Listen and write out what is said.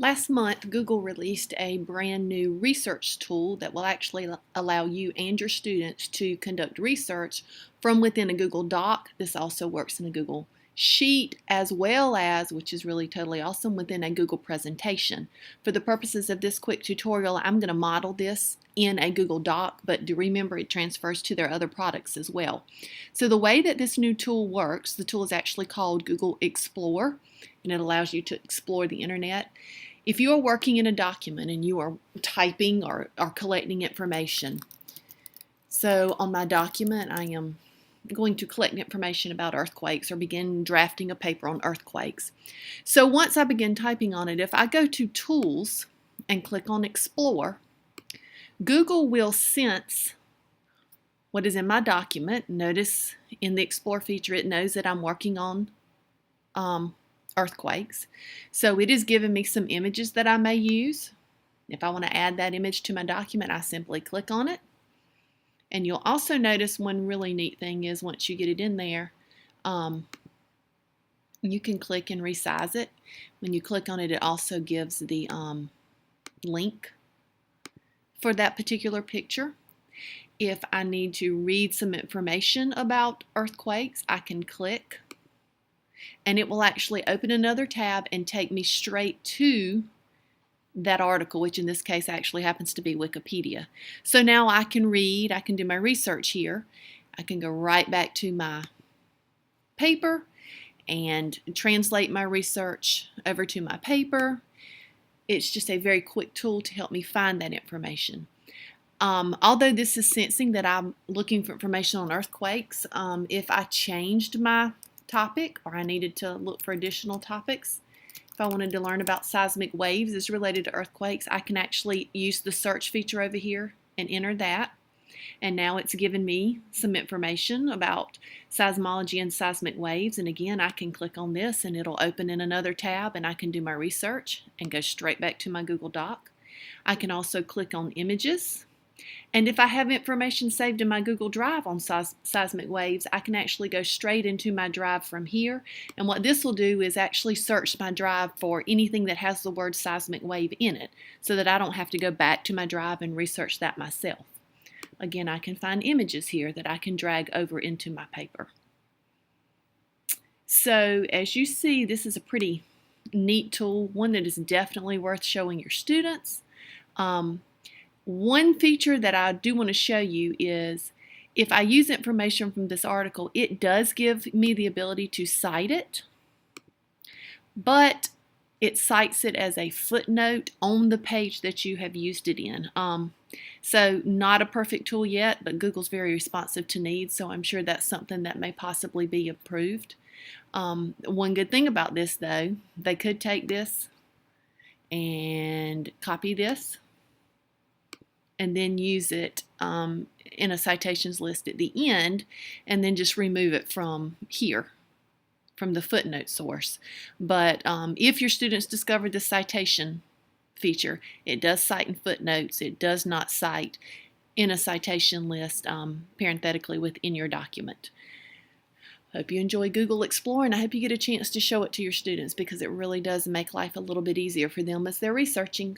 Last month, Google released a brand new research tool that will actually allow you and your students to conduct research from within a Google Doc. This also works in a Google Sheet as well as, which is really totally awesome, within a Google presentation. For the purposes of this quick tutorial, I'm going to model this in a Google Doc, but do remember it transfers to their other products as well. So the way that this new tool works, the tool is actually called Google Explore, and it allows you to explore the internet. If you are working in a document and you are typing or collecting information, so on my document I am going to collect information about earthquakes or begin drafting a paper on earthquakes. So once I begin typing on it, if I go to Tools and click on Explore, Google will sense what is in my document. Notice in the Explore feature it knows that I'm working on earthquakes. So it is giving me some images that I may use. If I want to add that image to my document, I simply click on it. And you'll also notice one really neat thing is once you get it in there, you can click and resize it. When you click on it, it also gives the link for that particular picture. If I need to read some information about earthquakes, I can click and it will actually open another tab and take me straight to that article, which in this case actually happens to be Wikipedia. So now I can read, I can do my research here. I can go right back to my paper and translate my research over to my paper. It's just a very quick tool to help me find that information. Although this is sensing that I'm looking for information on earthquakes, if I changed my topic or I needed to look for additional topics, if I wanted to learn about seismic waves as related to earthquakes, I can actually use the search feature over here and enter that. And now it's given me some information about seismology and seismic waves. And again, I can click on this and it'll open in another tab and I can do my research and go straight back to my Google Doc. I can also click on images. And if I have information saved in my Google Drive on seismic waves, I can actually go straight into my drive from here. And what this will do is actually search my drive for anything that has the word seismic wave in it so that I don't have to go back to my drive and research that myself. Again, I can find images here that I can drag over into my paper. So as you see, this is a pretty neat tool, one that is definitely worth showing your students. One feature that I do want to show you is if I use information from this article, it does give me the ability to cite it, but it cites it as a footnote on the page that you have used it in. So not a perfect tool yet, but Google's very responsive to needs, so I'm sure that's something that may possibly be improved. One good thing about this, though, they could take this and copy this and then use it in a citations list at the end, and then just remove it from here, from the footnote source. But if your students discover the citation feature, it does cite in footnotes. It does not cite in a citation list parenthetically within your document. Hope you enjoy Google Explore, and I hope you get a chance to show it to your students because it really does make life a little bit easier for them as they're researching.